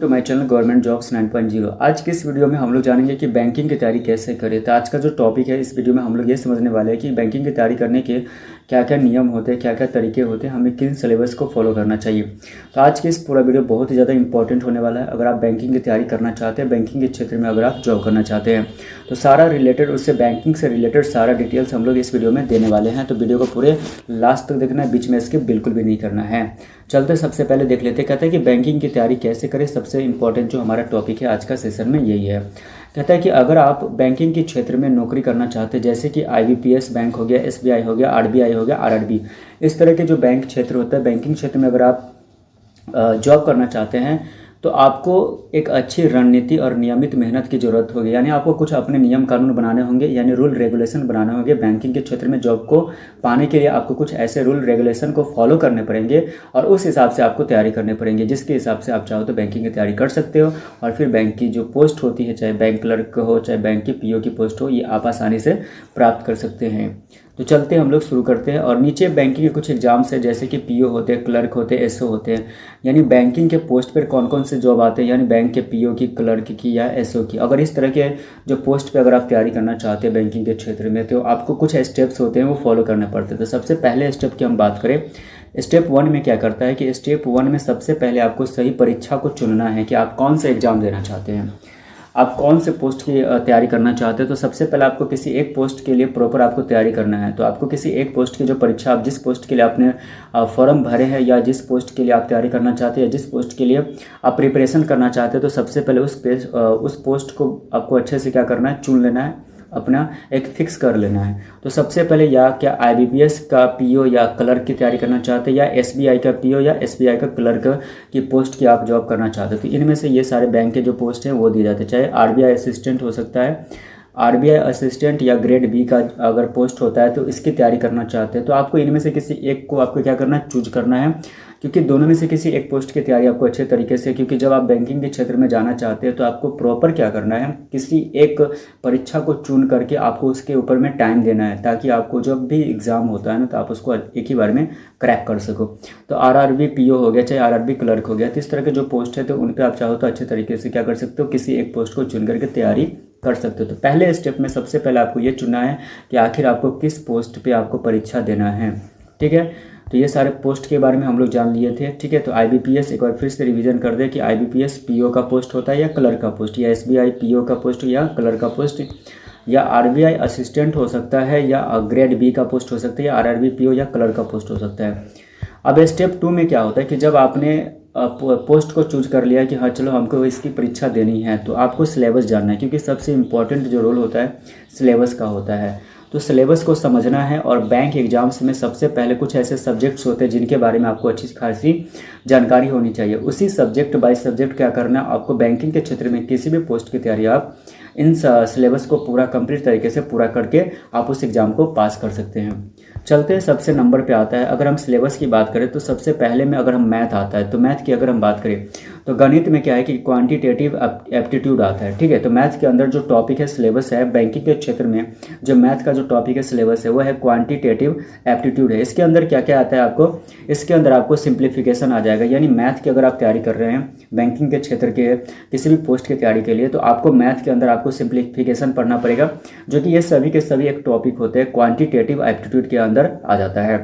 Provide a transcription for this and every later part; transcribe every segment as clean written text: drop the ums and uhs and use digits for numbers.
तो my channel government jobs 9.0। आज की इस वीडियो में हम लोग जानेंगे कि बैंकिंग की तैयारी कैसे करें। तो आज का जो टॉपिक है इस वीडियो में हम लोग ये समझने वाले हैं कि बैंकिंग की तैयारी करने के क्या क्या नियम होते हैं, क्या क्या तरीके होते हैं, हमें किन सिलेबस को फॉलो करना चाहिए। तो आज की इस पूरा वीडियो बहुत ही ज़्यादा इंपॉर्टेंट होने वाला है। अगर आप बैंकिंग की तैयारी करना चाहते हैं, बैंकिंग के क्षेत्र में अगर आप जॉब करना चाहते हैं, तो सारा रिलेटेड उससे बैंकिंग से रिलेटेड सारा डिटेल्स हम लोग इस वीडियो में देने वाले हैं। तो वीडियो को पूरे लास्ट तक देखना है, बीच में स्किप बिल्कुल भी नहीं करना है। चलते सबसे पहले देख लेते हैं, कहते हैं कि बैंकिंग की तैयारी कैसे करें। सबसे इंपॉर्टेंट जो हमारा टॉपिक है आज का सेशन में यही है। कहता है कि अगर आप बैंकिंग के क्षेत्र में नौकरी करना चाहते हैं, जैसे कि IBPS बैंक हो गया, SBI हो गया, RBI हो गया, RRB, इस तरह के जो बैंक क्षेत्र होता है, बैंकिंग क्षेत्र में अगर आप जॉब करना चाहते हैं तो आपको एक अच्छी रणनीति और नियमित मेहनत की ज़रूरत होगी। यानी आपको कुछ अपने नियम कानून बनाने होंगे, यानी रूल रेगुलेशन बनाने होंगे। बैंकिंग के क्षेत्र में जॉब को पाने के लिए आपको कुछ ऐसे रूल रेगुलेशन को फॉलो करने पड़ेंगे और उस हिसाब से आपको तैयारी करनी पड़ेंगे, जिसके हिसाब से आप चाहो तो बैंकिंग की तैयारी कर सकते हो। और फिर बैंक की जो पोस्ट होती है, चाहे बैंक क्लर्क हो, चाहे बैंक की PO की पोस्ट हो, ये आप आसानी से प्राप्त कर सकते हैं। तो चलते हम लोग शुरू करते हैं। और नीचे बैंकिंग के कुछ एग्जाम्स है, जैसे कि PO होते हैं, क्लर्क होते हैं, SO होते हैं। यानी बैंकिंग के पोस्ट पर कौन कौन से जॉब आते हैं, यानी बैंक के PO की, क्लर्क की या SO की। अगर इस तरह के जो पोस्ट पे अगर आप तैयारी करना चाहते हैं बैंकिंग के क्षेत्र में, तो आपको कुछ स्टेप्स होते हैं वो फॉलो करने पड़ते हैं। तो सबसे पहले स्टेप की हम बात करें, स्टेप 1 में क्या करता है कि स्टेप 1 में सबसे पहले आपको सही परीक्षा को चुनना है कि आप कौन सा एग्ज़ाम देना चाहते हैं, आप कौन से पोस्ट की तैयारी करना चाहते हैं। तो सबसे पहले आपको किसी एक पोस्ट के लिए प्रॉपर आपको तैयारी करना है। तो आपको किसी एक पोस्ट की जो परीक्षा, आप जिस पोस्ट के लिए आपने फॉर्म भरे हैं, या जिस पोस्ट के लिए आप तैयारी करना चाहते हैं, या जिस पोस्ट के लिए आप प्रिपरेशन करना चाहते हैं, तो सबसे पहले उस पोस्ट को आपको अच्छे से क्या करना है, चुन लेना है, अपना एक फिक्स कर लेना है। तो सबसे पहले या क्या IBPS का PO या क्लर्क की तैयारी करना चाहते हैं, या SBI का PO या SBI का क्लर्क की पोस्ट की आप जॉब करना चाहते हैं। तो इनमें से ये सारे बैंक के जो पोस्ट हैं वो दिए जाते हैं। चाहे RBI असिस्टेंट हो सकता है, RBI असिस्टेंट या ग्रेड B का अगर पोस्ट होता है तो इसकी तैयारी करना चाहते हैं, तो आपको इनमें से किसी एक को आपको क्या करना है, चूज करना है। क्योंकि दोनों में से किसी एक पोस्ट की तैयारी आपको अच्छे तरीके से, क्योंकि जब आप बैंकिंग के क्षेत्र में जाना चाहते हैं तो आपको प्रॉपर क्या करना है, किसी एक परीक्षा को चुन करके आपको उसके ऊपर में टाइम देना है, ताकि आपको जब भी एग्ज़ाम होता है ना, तो आप उसको एक ही बार में क्रैक कर सको। तो RRB PO हो गया, चाहे RRB क्लर्क हो गया, तो इस तरह के जो पोस्ट है तो उन पर आप चाहो तो अच्छे तरीके से क्या कर सकते हो, किसी एक पोस्ट को चुन करके तैयारी कर सकते हो। तो पहले स्टेप में सबसे पहले आपको ये चुनना है कि आखिर आपको किस पोस्ट पे आपको परीक्षा देना है। ठीक है, तो ये सारे पोस्ट के बारे में हम लोग जान लिए थे। ठीक है, तो IBPS एक बार फिर से रिवीजन कर दे कि IBPS PO का पोस्ट होता है या क्लर्क का पोस्ट, या SBI PO का पोस्ट या क्लर्क का पोस्ट, या RBI असिस्टेंट हो सकता है, या ग्रेड B का पोस्ट हो सकता है, या RRB PO या क्लर्क का पोस्ट हो सकता है। अब स्टेप 2 में क्या होता है कि जब आपने पोस्ट को चूज कर लिया कि हाँ चलो हमको इसकी परीक्षा देनी है, तो आपको सिलेबस जानना है, क्योंकि सबसे इम्पोर्टेंट जो रोल होता है सिलेबस का होता है। तो सिलेबस को समझना है। और बैंक एग्जाम्स में सबसे पहले कुछ ऐसे सब्जेक्ट्स होते हैं जिनके बारे में आपको अच्छी खासी जानकारी होनी चाहिए। उसी सब्जेक्ट बाय सब्जेक्ट क्या करना है आपको, बैंकिंग के क्षेत्र में किसी भी पोस्ट की तैयारी आप इन सिलेबस को पूरा कंप्लीट तरीके से पूरा करके आप उस एग्ज़ाम को पास कर सकते हैं। चलते हैं, सबसे नंबर पे आता है। अगर हम सिलेबस की बात करें तो सबसे पहले में अगर हम मैथ आता है, तो मैथ की अगर हम बात करें तो गणित में क्या है कि क्वांटिटेटिव एप्टीट्यूड आता है। ठीक है, तो मैथ के अंदर जो टॉपिक है सिलेबस है, बैंकिंग के क्षेत्र में जो मैथ का जो टॉपिक है सिलेबस है वो है क्वांटिटेटिव एप्टीट्यूड है। इसके अंदर क्या क्या आता है आपको, इसके अंदर आपको सिंप्लीफिकेशन आ जाएगा। यानी मैथ की अगर आप तैयारी कर रहे हैं बैंकिंग के क्षेत्र के किसी भी पोस्ट की तैयारी के लिए, तो आपको मैथ के अंदर आपको सिंप्लीफिकेशन पढ़ना पड़ेगा, जो कि ये सभी के सभी एक टॉपिक होते हैं, क्वांटिटेटिव एप्टीट्यूड के अंदर आ जाता है।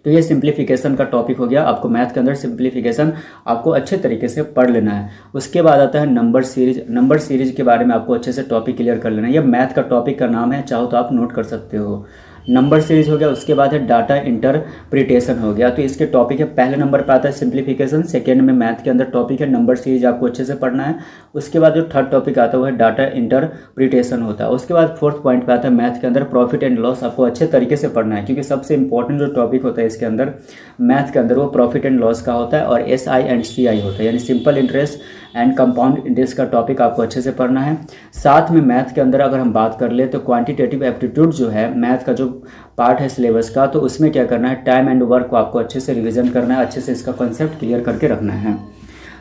तो ये सिंप्लीफिकेशन का टॉपिक हो गया। आपको मैथ के अंदर सिंप्लीफिकेशन आपको अच्छे तरीके से पढ़ लेना है। उसके बाद आता है नंबर सीरीज। नंबर सीरीज के बारे में आपको अच्छे से टॉपिक क्लियर कर लेना है। ये मैथ का टॉपिक का नाम है, चाहो तो आप नोट कर सकते हो। नंबर सीरीज हो गया, उसके बाद है डाटा इंटरप्रिटेशन हो गया। तो इसके टॉपिक है, पहले नंबर पर आता है सिंप्लीफिकेशन, सेकेंड में मैथ के अंदर टॉपिक है नंबर सीरीज, आपको अच्छे से पढ़ना है। उसके बाद जो थर्ड टॉपिक आता है वो है डाटा इंटरप्रिटेशन होता है। उसके बाद फोर्थ पॉइंट पे आता है मैथ के अंदर प्रॉफिट एंड लॉस, आपको अच्छे तरीके से पढ़ना है, क्योंकि सबसे इंपॉर्टेंट जो टॉपिक होता है इसके अंदर मैथ के अंदर वो प्रॉफिट एंड लॉस का होता है, और SI एंड CI होता है, यानी simple interest and compound interest का टॉपिक आपको अच्छे से पढ़ना है। साथ में मैथ के अंदर अगर हम बात कर ले तो क्वांटिटेटिव एप्टीट्यूड जो है मैथ का जो पार्ट है सिलेबस का, तो उसमें क्या करना है, टाइम एंड वर्क को आपको अच्छे से रिवीजन करना है, अच्छे से इसका कॉन्सेप्ट क्लियर करके रखना है।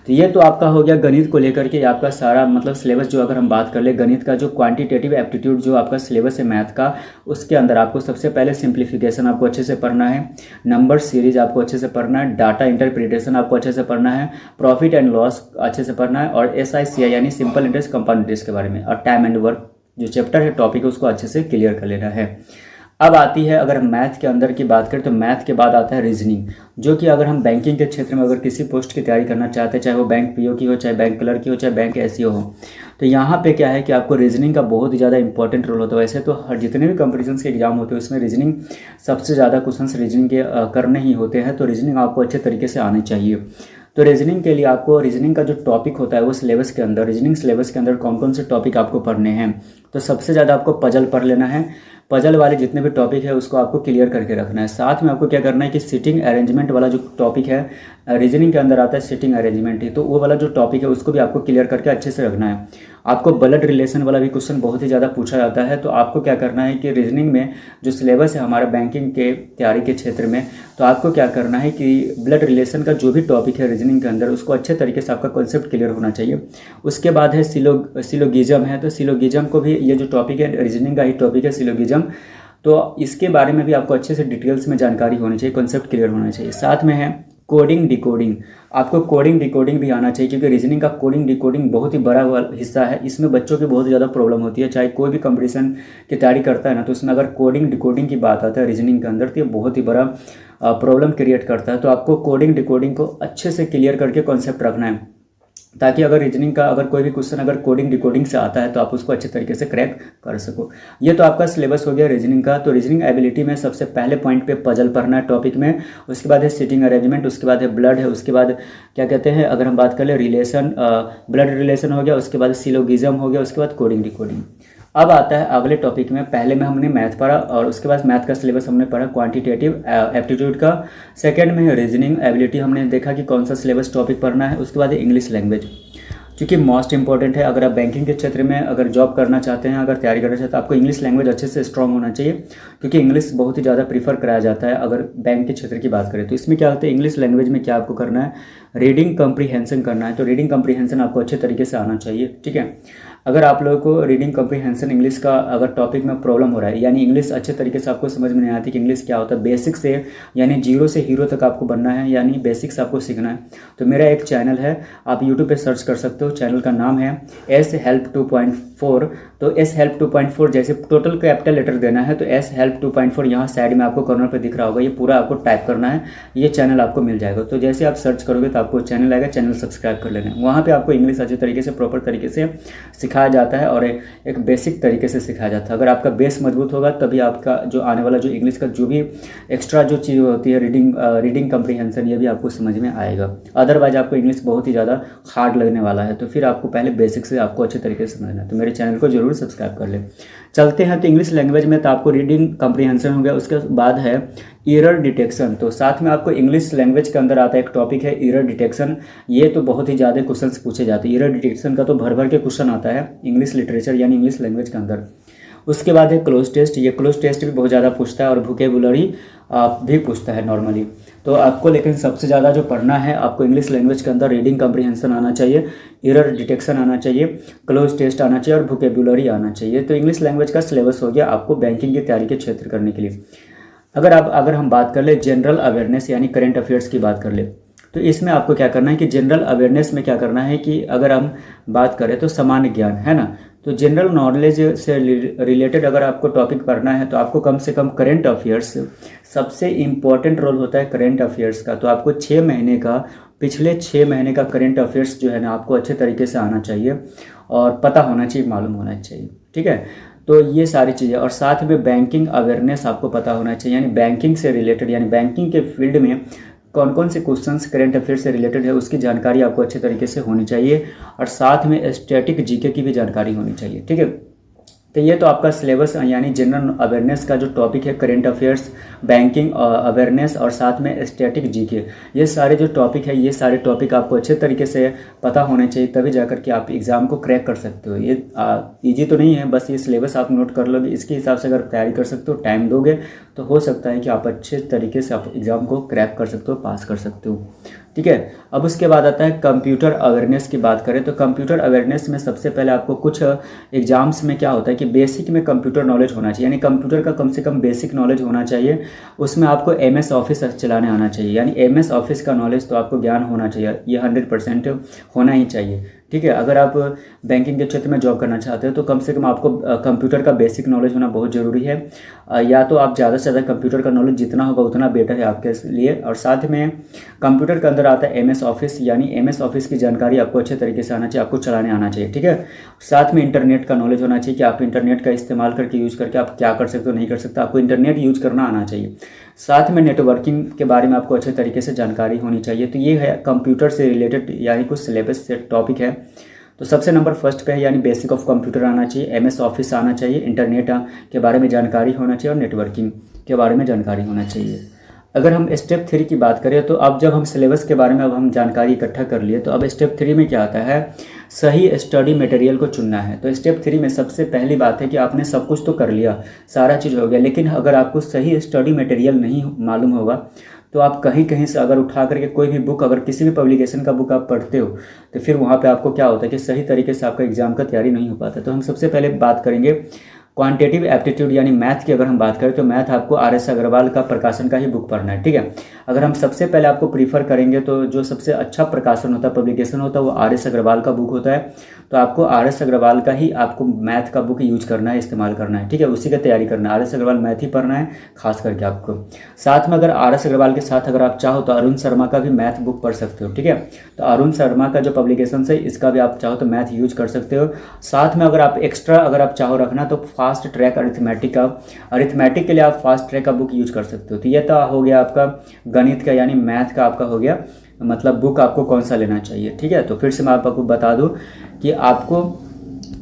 तो ये तो आपका हो गया गणित को लेकर के आपका सारा मतलब सिलेबस। जो अगर हम बात कर ले गणित का जो क्वांटिटेटिव एप्टीट्यूड जो आपका सिलेबस है मैथ का, उसके अंदर आपको सबसे पहले सिंप्लीफिकेशन आपको अच्छे से पढ़ना है, नंबर सीरीज आपको अच्छे से पढ़ना है, डाटा इंटरप्रिटेशन आपको अच्छे से पढ़ना है, प्रॉफिट एंड लॉस अच्छे से पढ़ना है, और SICI यानी सिंपल इंटरेस्ट कंपाउंड इंटरेस्ट के बारे में, और टाइम एंड वर्क जो चैप्टर है टॉपिक है उसको अच्छे से क्लियर कर लेना है। अब आती है अगर मैथ के अंदर की बात करें तो मैथ के बाद आता है रीजनिंग, जो कि अगर हम बैंकिंग के क्षेत्र में अगर किसी पोस्ट की तैयारी करना चाहते हैं, चाहे वो बैंक PO की हो, चाहे बैंक क्लर्क की हो, चाहे बैंक SEO हो, तो यहाँ पे क्या है कि आपको रीजनिंग का बहुत ही ज़्यादा इंपॉर्टेंट रोल होता है। वैसे तो हर जितने भी कंपटीशंस के एग्जाम होते हैं उसमें रीजनिंग सबसे ज़्यादा क्वेश्चंस रीजनिंग के करने ही होते हैं, तो रीजनिंग आपको अच्छे तरीके से आनी चाहिए। तो रीजनिंग के लिए आपको रीजनिंग का जो टॉपिक होता है वो सिलेबस के अंदर, रीजनिंग सिलेबस के अंदर कौन कौन से टॉपिक आपको पढ़ने हैं, तो सबसे ज़्यादा आपको पजल पढ़ लेना है। पजल वाले जितने भी टॉपिक है उसको आपको क्लियर करके रखना है। साथ में आपको क्या करना है कि सिटिंग अरेंजमेंट वाला जो टॉपिक है रीजनिंग के अंदर आता है, सिटिंग अरेंजमेंट ही, तो वो वाला जो टॉपिक है उसको भी आपको क्लियर करके अच्छे से रखना है। आपको ब्लड रिलेशन वाला भी क्वेश्चन बहुत ही ज़्यादा पूछा जाता है, तो आपको क्या करना है कि रीजनिंग में जो सिलेबस है हमारा बैंकिंग के तैयारी के क्षेत्र में, तो आपको क्या करना है कि ब्लड रिलेशन का जो भी टॉपिक है रीजनिंग के अंदर उसको अच्छे तरीके से आपका कॉन्सेप्ट क्लियर होना चाहिए। उसके बाद है सिलोगिज्म है, तो सिलोगिज्म को भी, ये जो टॉपिक है रीजनिंग का ही टॉपिक है सिलोगिज्म, तो इसके बारे में भी आपको अच्छे से डिटेल्स में जानकारी होनी चाहिए, कॉन्सेप्ट क्लियर होना चाहिए। साथ में है कोडिंग डिकोडिंग, आपको कोडिंग डिकोडिंग भी आना चाहिए, क्योंकि रीजनिंग का कोडिंग डिकोडिंग बहुत ही बड़ा हिस्सा है। इसमें बच्चों की बहुत ज़्यादा प्रॉब्लम होती है, चाहे कोई भी कंपटीशन की तैयारी करता है ना, तो उसमें अगर कोडिंग डिकोडिंग की बात आता है रीजनिंग के अंदर, तो ये बहुत ही बड़ा प्रॉब्लम क्रिएट करता है। तो आपको कोडिंग डिकोडिंग को अच्छे से क्लियर करके कॉन्सेप्ट रखना है, ताकि अगर रीजनिंग का अगर कोई भी क्वेश्चन अगर कोडिंग डिकोडिंग से आता है तो आप उसको अच्छे तरीके से क्रैक कर सको। ये तो आपका सिलेबस हो गया रीजनिंग का। तो रीजनिंग एबिलिटी में सबसे पहले पॉइंट पे पजल पढ़ना है टॉपिक में, उसके बाद है सिटिंग अरेंजमेंट, उसके बाद है ब्लड है, उसके बाद क्या कहते हैं अगर हम बात कर ले रिलेशन, ब्लड रिलेशन हो गया, उसके बाद सिलोगिज्म हो गया, उसके बाद कोडिंग डिकोडिंग। अब आता है अगले टॉपिक में, पहले में हमने मैथ पढ़ा और उसके बाद मैथ का सिलेबस हमने पढ़ा क्वांटिटेटिव एप्टीट्यूड का। सेकंड में है रीजनिंग एबिलिटी, हमने देखा कि कौन सा सिलेबस टॉपिक पढ़ना है। उसके बाद इंग्लिश लैंग्वेज, क्योंकि मोस्ट इंपॉर्टेंट है। अगर आप बैंकिंग के क्षेत्र में अगर जॉब करना चाहते हैं, अगर तैयारी करना चाहते हैं, तो आपको इंग्लिश लैंग्वेज अच्छे से स्ट्रांग होना चाहिए, क्योंकि इंग्लिश बहुत ही ज़्यादा प्रीफर कराया जाता है अगर बैंक के क्षेत्र की बात करें। तो इसमें क्या होता है, इंग्लिश लैंग्वेज में क्या आपको करना है, रीडिंग कम्प्रीहेंशन करना है। तो रीडिंग कम्प्रीहेंशन आपको अच्छे तरीके से आना चाहिए, ठीक है। अगर आप लोगों को रीडिंग कम्प्रीहेंशन इंग्लिश का अगर टॉपिक में प्रॉब्लम हो रहा है, यानी इंग्लिश अच्छे तरीके से आपको समझ में नहीं आती कि इंग्लिश क्या होता है, बेसिक से यानी 0 से हीरो तक आपको बनना है, यानी बेसिक्स आपको सीखना है, तो मेरा एक चैनल है, आप यूट्यूब पे सर्च कर सकते हो। चैनल का नाम है एस हेल्प 2.4। तो एस हेल्प 2.4 जैसे टोटल कैपिटल लेटर देना है, तो एस हेल्प 2.4 यहाँ साइड में आपको कॉर्नर पे दिख रहा होगा, ये पूरा आपको टाइप करना है, ये चैनल आपको मिल जाएगा। तो जैसे आप सर्च करोगे तो आपको चैनल आएगा, चैनल सब्सक्राइब कर लेना है। वहाँ पे आपको इंग्लिश अच्छे तरीके से प्रॉपर तरीके से सिखाया जाता है और एक बेसिक तरीके से सिखाया जाता है। अगर आपका बेस मजबूत होगा तभी आपका जो आने वाला जो इंग्लिश का जो भी एक्स्ट्रा जो चीज़ होती है रीडिंग कम्प्रीहेंशन, ये भी आपको समझ में आएगा। अदरवाइज आपको इंग्लिश बहुत ही ज़्यादा हार्ड लगने वाला है, तो फिर आपको पहले बेसिक से आपको अच्छे तरीके से समझना है। तो मेरे चैनल को जरूर सब्सक्राइब कर लें। चलते हैं, तो इंग्लिश लैंग्वेज में तो आपको रीडिंग कम्प्रीहेंशन हो गया, उसके बाद है एरर डिटेक्शन। तो साथ में आपको इंग्लिश लैंग्वेज के अंदर आता है एक टॉपिक है एरर डिटेक्शन। ये तो बहुत ही ज़्यादा क्वेश्चंस पूछे जाते हैं, एरर डिटेक्शन का तो भर भर के क्वेश्चन आता है इंग्लिश लिटरेचर यानी इंग्लिश लैंग्वेज के अंदर। उसके बाद है क्लोज टेस्ट, ये क्लोज टेस्ट भी बहुत ज़्यादा पूछता है और वोकैबुलरी भी पूछता है नॉर्मली। तो आपको लेकिन सबसे ज़्यादा जो पढ़ना है आपको इंग्लिश लैंग्वेज के अंदर रीडिंग कम्प्रीहेंशन आना चाहिए, एरर डिटेक्शन आना चाहिए, क्लोज टेस्ट आना चाहिए और वोकैबुलरी आना चाहिए। तो इंग्लिश लैंग्वेज का सिलेबस हो गया आपको बैंकिंग की तैयारी के क्षेत्र करने के लिए। अगर हम बात कर ले जनरल अवेयरनेस यानी करंट अफेयर्स की बात कर ले, तो इसमें आपको क्या करना है कि जनरल अवेयरनेस में क्या करना है कि अगर हम बात करें तो सामान्य ज्ञान है ना, तो जनरल नॉलेज से रिलेटेड अगर आपको टॉपिक पढ़ना है तो आपको कम से कम करंट अफेयर्स, सबसे इम्पॉर्टेंट रोल होता है करंट अफेयर्स का। तो आपको 6 महीने का, पिछले 6 महीने का करंट अफेयर्स जो है ना आपको अच्छे तरीके से आना चाहिए और पता होना चाहिए, मालूम होना चाहिए, ठीक है। तो ये सारी चीज़ें, और साथ में बैंकिंग अवेयरनेस आपको पता होना चाहिए, यानी बैंकिंग से रिलेटेड यानी बैंकिंग के फील्ड में कौन कौन से क्वेश्चंस करंट अफेयर से रिलेटेड है उसकी जानकारी आपको अच्छे तरीके से होनी चाहिए, और साथ में स्टैटिक जीके की भी जानकारी होनी चाहिए, ठीक है। तो ये तो आपका सिलेबस यानी जनरल अवेयरनेस का जो टॉपिक है करंट अफेयर्स, बैंकिंग अवेयरनेस और साथ में स्टैटिक जीके, ये सारे जो टॉपिक है ये सारे टॉपिक आपको अच्छे तरीके से पता होने चाहिए, तभी जाकर के आप एग्ज़ाम को क्रैक कर सकते हो। ये ईजी तो नहीं है, बस ये सिलेबस आप नोट कर लोगे, इसके हिसाब से अगर तैयारी कर सकते हो, टाइम दोगे तो हो सकता है कि आप अच्छे तरीके से आप एग्ज़ाम को क्रैक कर सकते हो, पास कर सकते हो। ठीक है। अब उसके बाद आता है कंप्यूटर अवेयरनेस की बात करें तो कंप्यूटर अवेयरनेस में सबसे पहले आपको कुछ एग्जाम्स में क्या होता है कि बेसिक में कंप्यूटर नॉलेज होना चाहिए, यानी कंप्यूटर का कम से कम बेसिक नॉलेज होना चाहिए। उसमें आपको MS ऑफिस चलाने आना चाहिए, यानी MS ऑफिस का नॉलेज तो आपको ज्ञान होना चाहिए, ये 100% होना ही चाहिए। ठीक है, अगर आप बैंकिंग के क्षेत्र में जॉब करना चाहते हो तो कम से कम आपको कंप्यूटर का बेसिक नॉलेज होना बहुत ज़रूरी है। या तो आप ज़्यादा से ज़्यादा कंप्यूटर का नॉलेज जितना होगा उतना बेटर है आपके लिए। और साथ में कंप्यूटर के अंदर आता है MS ऑफिस, यानी MS ऑफिस की जानकारी आपको अच्छे तरीके से आना चाहिए, आपको चलाने आना चाहिए। ठीक है, साथ में इंटरनेट का नॉलेज होना चाहिए कि आप इंटरनेट का इस्तेमाल करके यूज़ करके आप क्या कर सकते हो, नहीं कर सकते, आपको इंटरनेट यूज करना आना चाहिए। साथ में नेटवर्किंग के बारे में आपको अच्छे तरीके से जानकारी होनी चाहिए। तो ये है कंप्यूटर से रिलेटेड यानी कुछ सिलेबस से टॉपिक है। तो सबसे नंबर फर्स्ट पे है यानी बेसिक ऑफ कंप्यूटर आना चाहिए, MS ऑफिस आना चाहिए, इंटरनेट के बारे में जानकारी होना चाहिए और नेटवर्किंग के बारे में जानकारी होना चाहिए। अगर हम स्टेप 3 की बात करें तो अब जब हम सिलेबस के बारे में अब हम जानकारी इकट्ठा कर लिए तो अब स्टेप 3 में क्या आता है, सही स्टडी मटेरियल को चुनना है। तो स्टेप 3 में सबसे पहली बात है कि आपने सब कुछ तो कर लिया, सारा चीज़ हो गया, लेकिन अगर आपको सही स्टडी मटेरियल नहीं मालूम होगा तो आप कहीं कहीं से अगर उठा करके कोई भी बुक, अगर किसी भी पब्लिकेशन का बुक आप पढ़ते हो तो फिर वहाँ पे आपको क्या होता है कि सही तरीके से आपका एग्जाम का तैयारी नहीं हो पाता। तो हम सबसे पहले बात करेंगे क्वांटिटेटिव एप्टीट्यूड यानी मैथ की। अगर हम बात करें तो मैथ आपको RS अग्रवाल का प्रकाशन का ही बुक पढ़ना है। ठीक है, अगर हम सबसे पहले आपको प्रीफर करेंगे तो जो सबसे अच्छा प्रकाशन होता है, पब्लिकेशन होता है, वो RS अग्रवाल का बुक होता है। तो आपको RS अग्रवाल का ही आपको मैथ का बुक यूज करना है, इस्तेमाल करना है। ठीक है, उसी का तैयारी करना है, RS अग्रवाल मैथ ही पढ़ना है खास करके आपको। साथ में अगर RS अग्रवाल के साथ अगर आप चाहो तो अरुण शर्मा का भी मैथ बुक पढ़ सकते हो। ठीक है, तो अरुण शर्मा का जो पब्लिकेशन है इसका भी आप चाहो तो मैथ यूज कर सकते हो। साथ में अगर आप एक्स्ट्रा अगर आप चाहो रखना तो फास्ट ट्रैक अरिथमेटिक के लिए आप फास्ट ट्रैक का बुक यूज कर सकते हो। तो ये तो हो गया आपका गणित का यानी मैथ का आपका हो गया, मतलब बुक आपको कौन सा लेना चाहिए। ठीक है, तो फिर से मैं आपको बता दूं कि आपको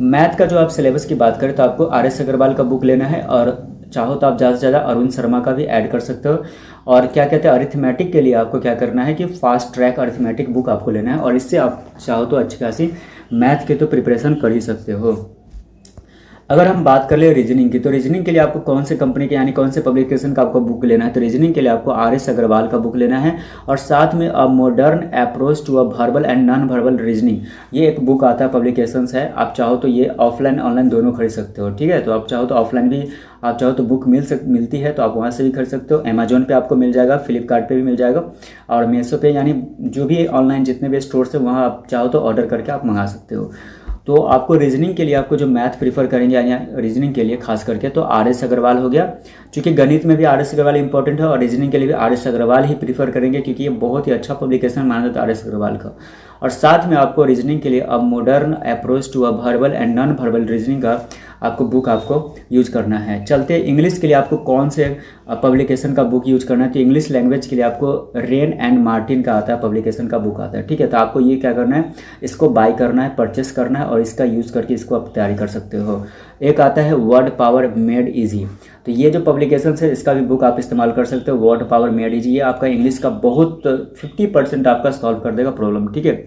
मैथ का जो आप सिलेबस की बात करें तो आपको RS अग्रवाल का बुक लेना है, और चाहो तो आप ज़्यादा से ज़्यादा अरुण शर्मा का भी ऐड कर सकते हो। और क्या कहते हैं, अरिथमेटिक के लिए आपको क्या करना है कि फास्ट ट्रैक अरिथमेटिक बुक आपको लेना है, और इससे आप चाहो तो अच्छी खासी मैथ के तो प्रिपरेशन कर ही सकते हो। अगर हम बात कर ले रीजनिंग की, तो रीजनिंग के लिए आपको कौन से कंपनी के यानी कौन से पब्लिकेशन का आपको बुक लेना है, तो रीजनिंग के लिए आपको RS अग्रवाल का बुक लेना है। और साथ में a modern approach to a verbal and non verbal reasoning, ये एक बुक आता है, पब्लिकेशंस है। आप चाहो तो ये ऑफलाइन ऑनलाइन दोनों खरीद सकते हो। ठीक है, तो आप चाहो तो ऑफलाइन भी आप चाहो तो बुक मिलती है तो आप वहाँ से भी खरीद सकते हो। अमेजोन पे आपको मिल जाएगा, फ्लिपकार्ट पे भी मिल जाएगा, और मीशो पे, यानी जो भी ऑनलाइन जितने भी स्टोर्स है वहाँ आप चाहो तो ऑर्डर करके आप मंगा सकते हो। तो आपको रीजनिंग के लिए आपको जो मैथ प्रीफर करेंगे यानी रीजनिंग के लिए खास करके तो RS अग्रवाल हो गया, क्योंकि गणित में भी RS अग्रवाल इंपॉर्टेंट है, और रीजनिंग के लिए भी RS अग्रवाल ही प्रीफर करेंगे क्योंकि ये बहुत ही अच्छा पब्लिकेशन माना जाता है RS अग्रवाल का। और साथ में आपको रीजनिंग के लिए a modern approach to a verbal and non verbal reasoning का आपको बुक आपको यूज करना है। चलते इंग्लिश के लिए आपको कौन से पब्लिकेशन का बुक यूज करना है, तो इंग्लिश लैंग्वेज के लिए आपको रेन एंड मार्टिन का आता है, पब्लिकेशन का बुक आता है। ठीक है, तो आपको ये क्या करना है, इसको बाय करना है, परचेस करना है, और इसका यूज़ करके इसको आप तैयारी कर सकते हो। एक आता है वर्ड पावर मेड इजी, तो ये जो पब्लिकेशन है इसका भी बुक आप इस्तेमाल कर सकते हो। वर्ड पावर मेड इजी, ये आपका इंग्लिश का बहुत 50% आपका सॉल्व कर देगा प्रॉब्लम। ठीक है,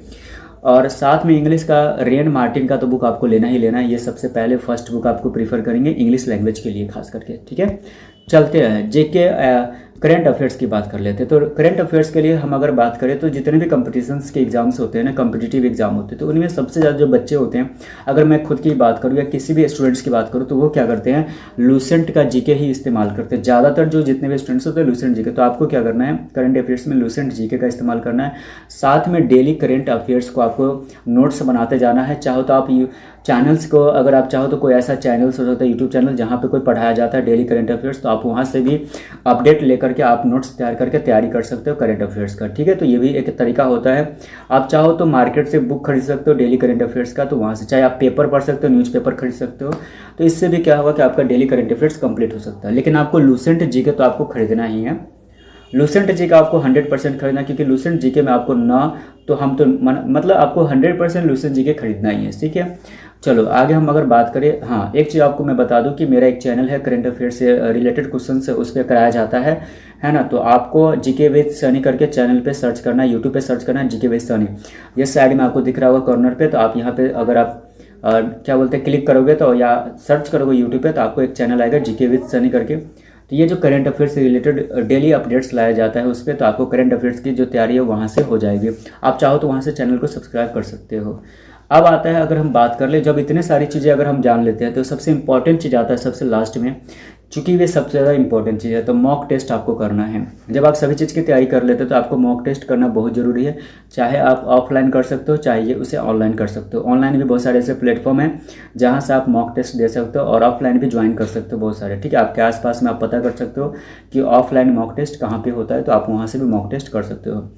और साथ में इंग्लिश का रेन मार्टिन का तो बुक आपको लेना ही लेना है, ये सबसे पहले फर्स्ट बुक आपको प्रीफर करेंगे इंग्लिश लैंग्वेज के लिए खास करके। ठीक है, चलते हैं JK करंट अफेयर्स की बात कर लेते हैं। तो करंट अफेयर्स के लिए हम अगर बात करें तो जितने भी कंपटीशंस के एग्जाम्स होते हैं ना, कॉम्पिटिटिव एग्जाम होते हैं, तो उनमें सबसे ज़्यादा जो बच्चे होते हैं, अगर मैं खुद की बात करूँ या किसी भी स्टूडेंट्स की बात करूँ, तो वो क्या करते हैं, लूसेंट का GK ही इस्तेमाल करते हैं। ज़्यादातर जो जितने भी स्टूडेंट्स होते हैं लूसेंट GK, तो आपको क्या करना है, करंट अफेयर्स में लूसेंट GK का इस्तेमाल करना है। साथ में डेली करंट अफेयर्स को आपको नोट्स बनाते जाना है। चाहो तो आप चैनल्स को, अगर आप चाहो तो कोई ऐसा चैनल्स हो सकता है यूट्यूब चैनल जहाँ पे कोई पढ़ाया जाता है डेली करंट अफेयर्स, तो आप वहाँ से भी अपडेट लेकर के आप नोट्स तैयार करके तैयारी कर सकते हो करंट अफेयर्स का। ठीक है, तो ये भी एक तरीका होता है। आप चाहो तो मार्केट से बुक खरीद सकते हो डेली करंट अफेयर्स का, तो वहाँ से चाहे आप पेपर पढ़ सकते हो, न्यूज़पेपर खरीद सकते हो, तो इससे भी क्या होगा कि आपका डेली करंट अफेयर्स कंप्लीट हो सकता है। लेकिन आपको लूसेंट GK तो आपको खरीदना ही है, लूसेंट GK आपको 100% खरीदना, क्योंकि लूसेंट GK में आपको ना तो हम तो मतलब आपको 100% लूसेंट GK खरीदना ही है। ठीक है, चलो आगे हम अगर बात करें, हाँ एक चीज़ आपको मैं बता दूं कि मेरा एक चैनल है करंट अफेयर से रिलेटेड क्वेश्चन से, उस पर कराया जाता है ना। तो आपको GK विद सनी करके चैनल पे सर्च करना है, यूट्यूब पे सर्च करना है GK विद सनी, ये साइड में आपको दिख रहा होगा कॉर्नर पे। तो आप यहाँ पे अगर आप क्या बोलते हैं क्लिक करोगे तो या सर्च करोगे यूट्यूब पे, तो आपको एक चैनल आएगा GK विद सनी करके, तो ये जो करंट अफेयर्स से रिलेटेड डेली अपडेट्स लाया जाता है उस पर, तो आपको करंट अफेयर्स की जो तैयारी है वहाँ से हो जाएगी। आप चाहो तो वहाँ से चैनल को सब्सक्राइब कर सकते हो। अब आता है, अगर हम बात कर ले, जब इतने सारी चीज़ें अगर हम जान लेते हैं तो सबसे इंपॉर्टेंट चीज़ आता है सबसे लास्ट में, चूँकि वे सबसे ज़्यादा इंपॉर्टेंट चीज़ है, तो मॉक टेस्ट आपको करना है। जब आप सभी चीज़ की तैयारी कर लेते हो तो आपको मॉक टेस्ट करना बहुत ज़रूरी है। चाहे आप ऑफलाइन कर सकते हो, चाहे उसे ऑनलाइन कर सकते हो। ऑनलाइन भी बहुत सारे ऐसे प्लेटफॉर्म हैं जहाँ से आप मॉक टेस्ट दे सकते हो, और ऑफलाइन भी ज्वाइन कर सकते हो बहुत सारे, ठीक है। आपके आसपास में आप पता कर सकते हो कि ऑफलाइन मॉक टेस्ट कहाँ पे होता है, तो आप वहाँ से भी मॉक टेस्ट कर सकते हो।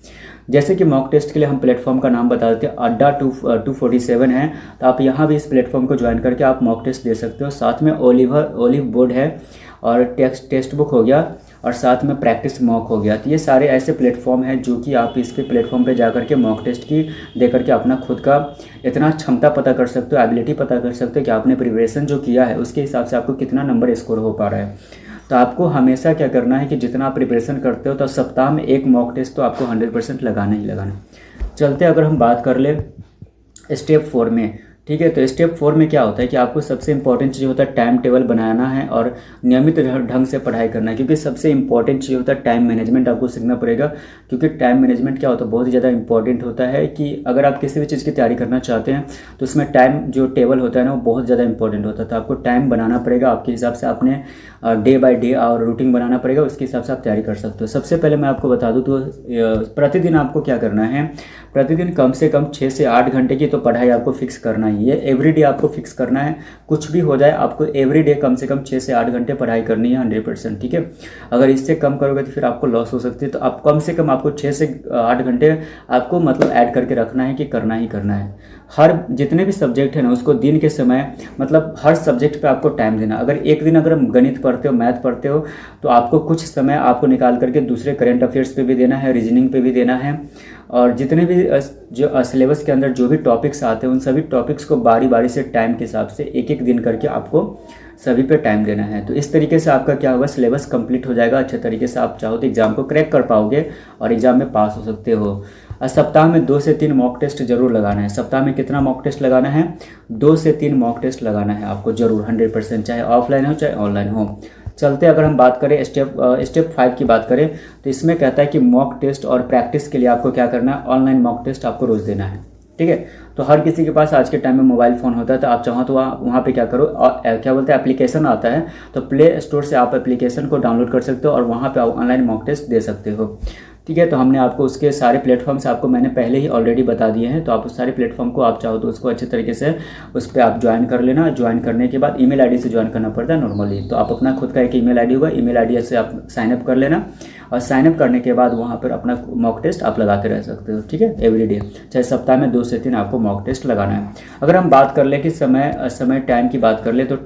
जैसे कि मॉक टेस्ट के लिए हम प्लेटफॉर्म का नाम बता देते हैं, अड्डा 247 है, तो आप यहाँ भी इस प्लेटफॉर्म को ज्वाइन करके आप मॉक टेस्ट दे सकते हो। साथ में ओलिव बोर्ड है, और टेस्ट बुक हो गया, और साथ में प्रैक्टिस मॉक हो गया। तो ये सारे ऐसे प्लेटफॉर्म हैं जो कि आप इसके प्लेटफॉर्म पे जाकर के मॉक टेस्ट की दे करके अपना खुद का इतना क्षमता पता कर सकते हो, एबिलिटी पता कर सकते हो कि आपने प्रिपरेशन जो किया है उसके हिसाब से आपको कितना नंबर स्कोर हो पा रहा है। तो आपको हमेशा क्या करना है कि जितना आप प्रिपरेशन करते हो तो सप्ताह में एक मॉक टेस्ट तो आपको 100% लगाना ही लगाना। चलते अगर हम बात कर ले स्टेप 4 में, ठीक है। तो स्टेप 4 में क्या होता है कि आपको सबसे इंपॉर्टेंट चीज़ होता है टाइम टेबल बनाना है और नियमित ढंग से पढ़ाई करना है, क्योंकि सबसे इंपॉर्टेंट चीज़ होता है टाइम मैनेजमेंट। आपको सीखना पड़ेगा, क्योंकि टाइम मैनेजमेंट क्या होता है, बहुत ही ज़्यादा इंपॉर्टेंट होता है कि अगर आप किसी भी चीज़ की तैयारी करना चाहते हैं तो उसमें टाइम जो टेबल होता है ना, वो बहुत ज़्यादा इंपॉर्टेंट होता है। तो आपको टाइम बनाना पड़ेगा, आपके हिसाब से आपने डे बाय डे और रूटीन बनाना पड़ेगा, उसके हिसाब से आप तैयारी कर सकते हो। सबसे पहले मैं आपको बता दूँ तो प्रतिदिन आपको क्या करना है, प्रतिदिन कम से कम 6 से 8 घंटे की तो पढ़ाई आपको फिक्स करना ही है। एवरीडे आपको फिक्स करना है, कुछ भी हो जाए आपको एवरीडे कम से कम 6 से 8 घंटे पढ़ाई करनी है 100%, ठीक है। अगर इससे कम करोगे तो फिर आपको लॉस हो सकती है। तो आप कम से कम आपको 6 से 8 घंटे आपको मतलब ऐड करके रखना है कि करना ही करना है। हर जितने भी सब्जेक्ट है ना उसको दिन के समय मतलब हर सब्जेक्ट पे आपको टाइम देना। अगर एक दिन अगर गणित पढ़ते हो, मैथ पढ़ते हो, तो आपको कुछ समय आपको निकाल करके दूसरे करंट अफेयर्स पे भी देना है, रीजनिंग पे भी देना है, और जितने भी जो सिलेबस के अंदर जो भी टॉपिक्स आते हैं उन सभी टॉपिक्स को बारी बारी से टाइम के हिसाब से एक एक दिन करके आपको सभी पे टाइम देना है। तो इस तरीके से आपका क्या होगा, सिलेबस कंप्लीट हो जाएगा अच्छे तरीके से। आप चाहो तो एग्ज़ाम को क्रैक कर पाओगे और एग्ज़ाम में पास हो सकते हो। और सप्ताह में 2 से 3 मॉक टेस्ट जरूर लगाना है। सप्ताह में कितना मॉक टेस्ट लगाना है, 2 से 3 मॉक टेस्ट लगाना है आपको जरूर 100%, चाहे ऑफलाइन हो चाहे ऑनलाइन हो। चलते अगर हम बात करें स्टेप 5 की बात करें, तो इसमें कहता है कि मॉक टेस्ट और प्रैक्टिस के लिए आपको क्या करना है, ऑनलाइन मॉक टेस्ट आपको रोज़ देना है, ठीक है। तो हर किसी के पास आज के टाइम में मोबाइल फ़ोन होता है, तो आप चाहो तो वहाँ पे क्या करो, क्या बोलते हैं एप्लीकेशन आता है, तो प्ले स्टोर से आप एप्लीकेशन को डाउनलोड कर सकते हो और वहाँ पे आप ऑनलाइन मॉक टेस्ट दे सकते हो, ठीक है। तो हमने आपको उसके सारे प्लेटफॉर्म्स आपको मैंने पहले ही ऑलरेडी बता दिए हैं, तो आप उस सारे प्लेटफॉर्म को आप चाहो तो उसको अच्छे तरीके से उस पर आप ज्वाइन कर लेना। ज्वाइन करने के बाद ईमेल आईडी से ज्वाइन करना पड़ता है नॉर्मली, तो आप अपना खुद का एक ईमेल आईडी होगा, ईमेल आईडी से आप साइनअप कर लेना, और साइनअप करने के बाद वहाँ पर अपना मॉक टेस्ट आप लगाते रह सकते हो, ठीक है, एवरीडे, चाहे सप्ताह में 2 से 3 आपको मॉक टेस्ट लगाना है। अगर हम बात कर ले कि समय टाइम की बात कर ले, तो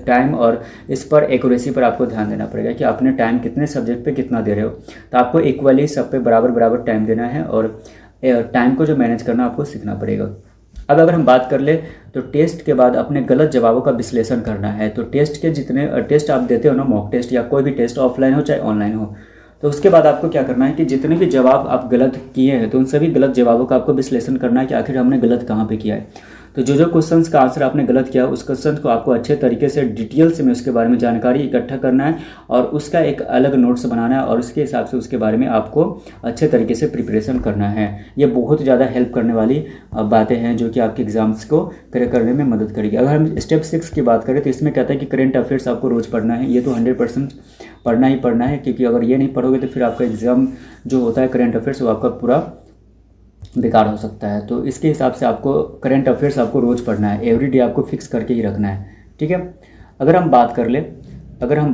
टाइम और इस पर एक्यूरेसी पर आपको ध्यान देना पड़ेगा कि आपने टाइम कितने सब्जेक्ट पे कितना दे रहे हो। तो आपको इक्वली सब पे बराबर टाइम देना है, और टाइम को जो मैनेज करना आपको सीखना पड़ेगा। अब अगर हम बात कर ले तो टेस्ट के बाद अपने गलत जवाबों का विश्लेषण करना है। तो टेस्ट के जितने टेस्ट आप देते हो ना, मॉक टेस्ट या कोई भी टेस्ट ऑफलाइन हो चाहे ऑनलाइन हो, तो उसके बाद आपको क्या करना है कि जितने भी जवाब आप गलत किए हैं तो उन सभी गलत जवाबों का आपको विश्लेषण करना है कि आखिर हमने गलत कहाँ पे किया है। तो जो क्वेश्चंस का आंसर आपने गलत किया उस क्वेश्चन को आपको अच्छे तरीके से डिटेल्स में उसके बारे में जानकारी इकट्ठा करना है और उसका एक अलग नोट्स बनाना है, और उसके हिसाब से उसके बारे में आपको अच्छे तरीके से प्रिपरेशन करना है। ये बहुत ज़्यादा हेल्प करने वाली बातें हैं जो कि आपके एग्जाम्स को क्लियर करने में मदद करेगी। अगर हम स्टेप 6 की बात करें तो इसमें कहता है कि करंट अफेयर्स आपको रोज़ पढ़ना है। ये तो 100% पढ़ना ही पढ़ना है, क्योंकि अगर ये नहीं पढ़ोगे तो फिर आपका एग्ज़ाम जो होता है करंट अफेयर्स वो आपका पूरा बेकार हो सकता है। तो इसके हिसाब से आपको करंट अफेयर्स आपको रोज़ पढ़ना है, एवरीडे आपको फिक्स करके ही रखना है, ठीक है। अगर हम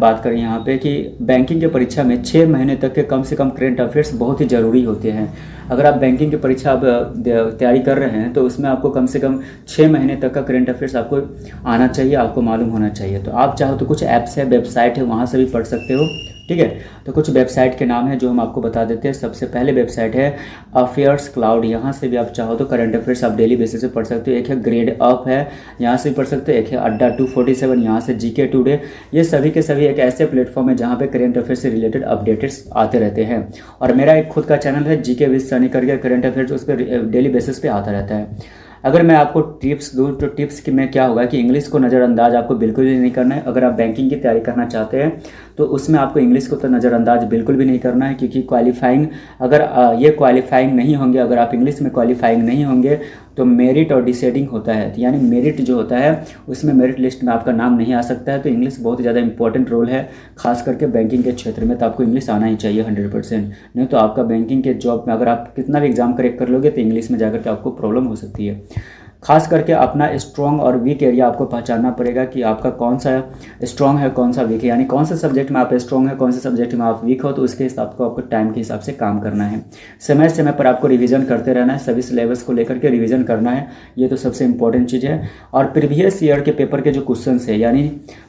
बात करें यहाँ पे कि बैंकिंग की परीक्षा में 6 महीने तक के कम से कम करंट अफेयर्स बहुत ही ज़रूरी होते हैं। अगर आप बैंकिंग की परीक्षा तैयारी कर रहे हैं तो उसमें आपको कम से कम 6 महीने तक का करंट अफेयर्स आपको आना चाहिए, आपको मालूम होना चाहिए। तो आप चाहो तो कुछ ऐप्स है, वेबसाइट है, वहाँ से भी पढ़ सकते हो, ठीक है। तो कुछ वेबसाइट के नाम है जो हम आपको बता देते हैं। सबसे पहले वेबसाइट है अफेयर्स क्लाउड, यहाँ से भी आप चाहो तो करंट अफेयर्स आप डेली बेसिस पे पढ़ सकते हो। एक है ग्रेड अप है, यहाँ से भी पढ़ सकते हो। एक है अड्डा 247, यहाँ से जीके टुडे। ये सभी के सभी एक ऐसे प्लेटफॉर्म है जहाँ पे करंट अफेयर्स से रिलेटेड अपडेट्स आते रहते हैं। और मेरा एक खुद का चैनल है जीके विद सनी करके, करंट अफेयर्स उस पर डेली बेसिस पे आता रहता है। अगर मैं आपको टिप्स दूँ तो टिप्स कि मैं क्या होगा कि इंग्लिश को नज़रअंदाज आपको बिल्कुल भी नहीं करना है। अगर आप बैंकिंग की तैयारी करना चाहते हैं तो उसमें आपको इंग्लिश को तो नज़रअंदाज बिल्कुल भी नहीं करना है, क्योंकि क्वालिफाइंग अगर ये क्वालिफाइंग नहीं होंगे, अगर आप इंग्लिश में क्वालिफाइंग नहीं होंगे तो मेरिट और डिसाइडिंग होता है, तो यानी मेरिट जो होता है उसमें मेरिट लिस्ट में आपका नाम नहीं आ सकता है। तो इंग्लिश बहुत ज़्यादा इंपॉर्टेंट रोल है, खास करके बैंकिंग के क्षेत्र में। तो आपको इंग्लिश आना ही चाहिए 100%, नहीं तो आपका बैंकिंग के जॉब में अगर आप कितना भी एग्जाम क्रैक कर लोगे तो इंग्लिश में जाकर के आपको प्रॉब्लम हो सकती है। खास करके अपना स्ट्रॉन्ग और वीक एरिया आपको पहचानना पड़ेगा कि आपका कौन सा स्ट्रॉन्ग है कौन सा वीक है, यानी कौन से सब्जेक्ट में आप स्ट्रॉन्ग है कौन से सब्जेक्ट में आप वीक हो। तो उसके हिसाब को आपको टाइम के हिसाब से काम करना है, समय समय पर आपको रिवीजन करते रहना है, सभी सिलेबस को लेकर के रिवीजन करना है, ये तो सबसे इंपॉर्टेंट चीज़ है। और प्रीवियस ईयर के पेपर के जो क्वेश्चन है, यानी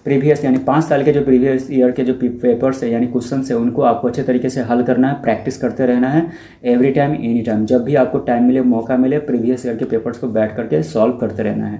प्रीवियस यानी 5 साल के जो प्रीवियस ईयर के जो पेपर्स है यानी क्वेश्चन है, उनको आपको अच्छे तरीके से हल करना है, प्रैक्टिस करते रहना है एवरी टाइम एनी टाइम। जब भी आपको टाइम मिले, मौका मिले, प्रीवियस ईयर के पेपर्स को बैठ करके सॉल्व करते रहना है।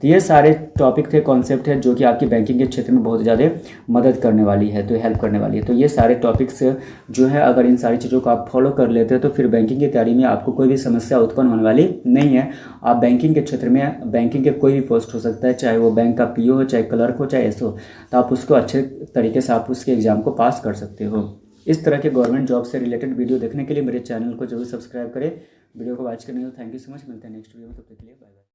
तो ये सारे टॉपिक थे, कॉन्सेप्ट है जो कि आपकी बैंकिंग के क्षेत्र में बहुत ज़्यादा मदद करने वाली है, तो हेल्प करने वाली है। तो ये सारे टॉपिक्स जो है अगर इन सारी चीज़ों को आप फॉलो कर लेते हैं तो फिर बैंकिंग की तैयारी में आपको कोई भी समस्या उत्पन्न होने वाली नहीं है। आप बैंकिंग के क्षेत्र में, बैंकिंग के कोई भी पोस्ट हो सकता है, चाहे वो बैंक का पीओ हो, चाहे क्लर्क हो, चाहे एसओ, तो आप उसको अच्छे तरीके से आप उसके एग्ज़ाम को पास कर सकते हो। इस तरह के गवर्नमेंट जॉब से रिलेटेड वीडियो देखने के लिए मेरे चैनल को जरूर सब्सक्राइब करें। वीडियो को वॉच करने के लिए थैंक यू सो मच। मिलते हैं नेक्स्ट वीडियो में, तब तक के लिए बाय बाय।